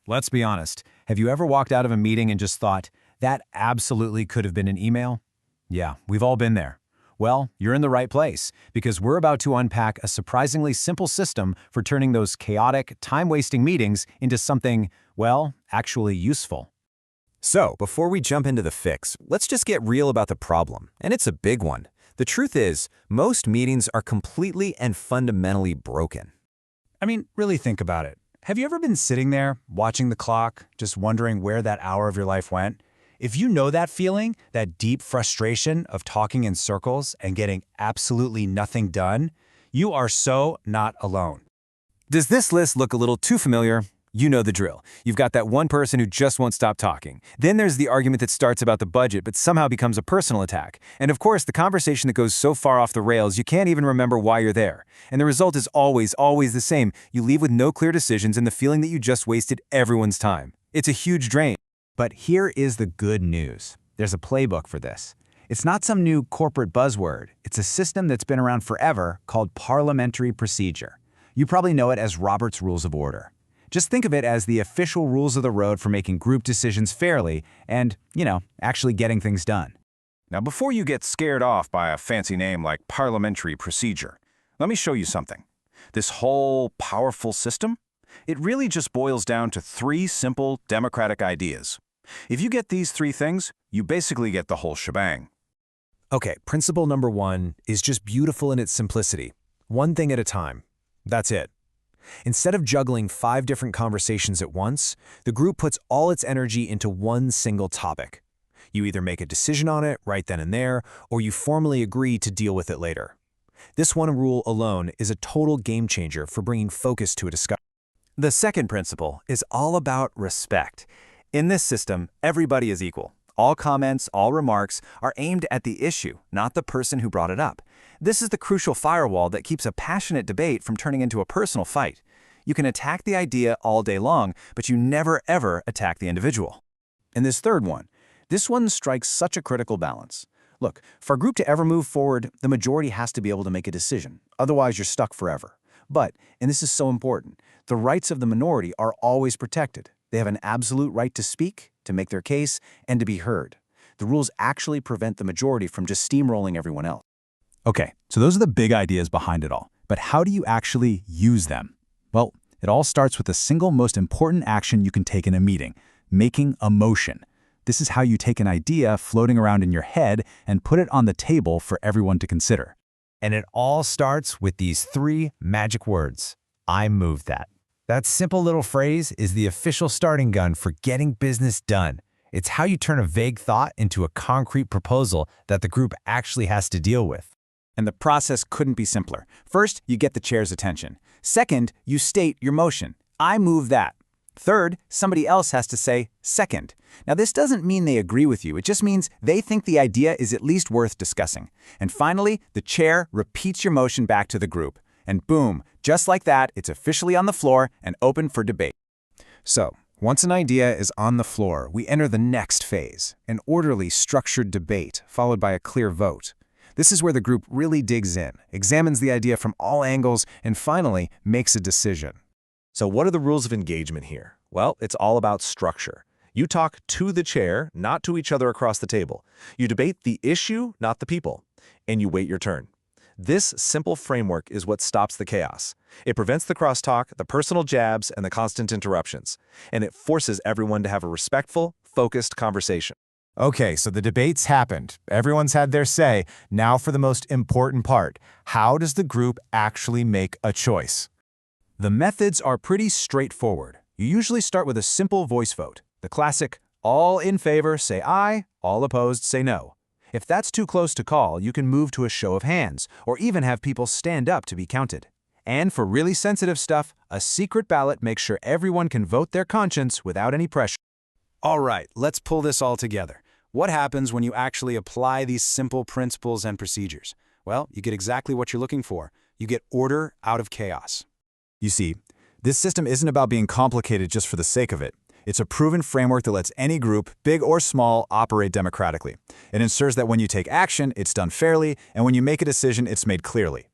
Let's be honest. Have you ever walked out of a meeting and just thought, that absolutely could have been an email? Yeah, we've all been there. Well, you're in the right place, because we're about to unpack a surprisingly simple system for turning those chaotic, time-wasting meetings into something, well, actually useful. So, before we jump into the fix, let's just get real about the problem, and it's a big one. The truth is, most meetings are completely and fundamentally broken. I mean, really think about it. Have you ever been sitting there, watching the clock, just wondering where that hour of your life went? If you know that feeling, that deep frustration of talking in circles and getting absolutely nothing done, you are so not alone. Does this list look a little too familiar? You know the drill. You've got that one person who just won't stop talking. Then there's the argument that starts about the budget but somehow becomes a personal attack. And of course, the conversation that goes so far off the rails you can't even remember why you're there. And the result is always the same. You leave with no clear decisions and the feeling that you just wasted everyone's time. It's a huge drain. But here is the good news. There's a playbook for this. It's not some new corporate buzzword. It's a system that's been around forever called parliamentary procedure. You probably know it as Robert's Rules of Order. Just think of it as the official rules of the road for making group decisions fairly and, actually getting things done. Now, before you get scared off by a fancy name like parliamentary procedure, let me show you something. This whole powerful system, it really just boils down to 3 simple democratic ideas. If you get these 3 things, you basically get the whole shebang. Okay, principle number 1 is just beautiful in its simplicity. One thing at a time. That's it. Instead of juggling 5 different conversations at once, the group puts all its energy into one single topic. You either make a decision on it right then and there, or you formally agree to deal with it later. This one rule alone is a total game changer for bringing focus to a discussion. The second principle is all about respect. In this system, everybody is equal. All comments, all remarks are aimed at the issue, not the person who brought it up. This is the crucial firewall that keeps a passionate debate from turning into a personal fight. You can attack the idea all day long, but you never ever attack the individual. And this third one, this one strikes such a critical balance. Look, for a group to ever move forward, the majority has to be able to make a decision. Otherwise, you're stuck forever. But, and this is so important, the rights of the minority are always protected. They have an absolute right to speak, to make their case, and to be heard. The rules actually prevent the majority from just steamrolling everyone else. Okay, so those are the big ideas behind it all. But how do you actually use them? Well, it all starts with the single most important action you can take in a meeting, making a motion. This is how you take an idea floating around in your head and put it on the table for everyone to consider. And it all starts with these 3 magic words. I move that. That simple little phrase is the official starting gun for getting business done. It's how you turn a vague thought into a concrete proposal that the group actually has to deal with. And the process couldn't be simpler. First, you get the chair's attention. Second, you state your motion. I move that. Third, somebody else has to say second. Now, this doesn't mean they agree with you. It just means they think the idea is at least worth discussing. And finally, the chair repeats your motion back to the group. And boom, just like that, it's officially on the floor and open for debate. So, once an idea is on the floor, we enter the next phase, an orderly, structured debate, followed by a clear vote. This is where the group really digs in, examines the idea from all angles, and finally makes a decision. So what are the rules of engagement here? Well, it's all about structure. You talk to the chair, not to each other across the table. You debate the issue, not the people. And you wait your turn. This simple framework is what stops the chaos. It prevents the crosstalk, the personal jabs, and the constant interruptions. And it forces everyone to have a respectful, focused conversation. Okay, so the debate's happened. Everyone's had their say. Now for the most important part. How does the group actually make a choice? The methods are pretty straightforward. You usually start with a simple voice vote. The classic, all in favor say aye, all opposed say no. If that's too close to call, you can move to a show of hands, or even have people stand up to be counted. And for really sensitive stuff, a secret ballot makes sure everyone can vote their conscience without any pressure. All right, let's pull this all together. What happens when you actually apply these simple principles and procedures? Well, you get exactly what you're looking for. You get order out of chaos. You see, this system isn't about being complicated just for the sake of it. It's a proven framework that lets any group, big or small, operate democratically. It ensures that when you take action, it's done fairly, and when you make a decision, it's made clearly.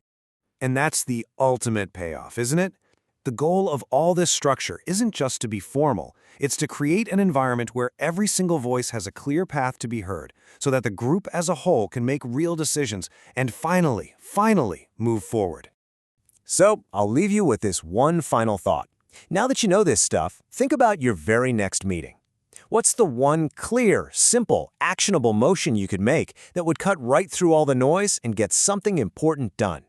And that's the ultimate payoff, isn't it? The goal of all this structure isn't just to be formal, it's to create an environment where every single voice has a clear path to be heard, so that the group as a whole can make real decisions and finally move forward. So, I'll leave you with this one final thought. Now that you know this stuff, think about your very next meeting. What's the one clear, simple, actionable motion you could make that would cut right through all the noise and get something important done?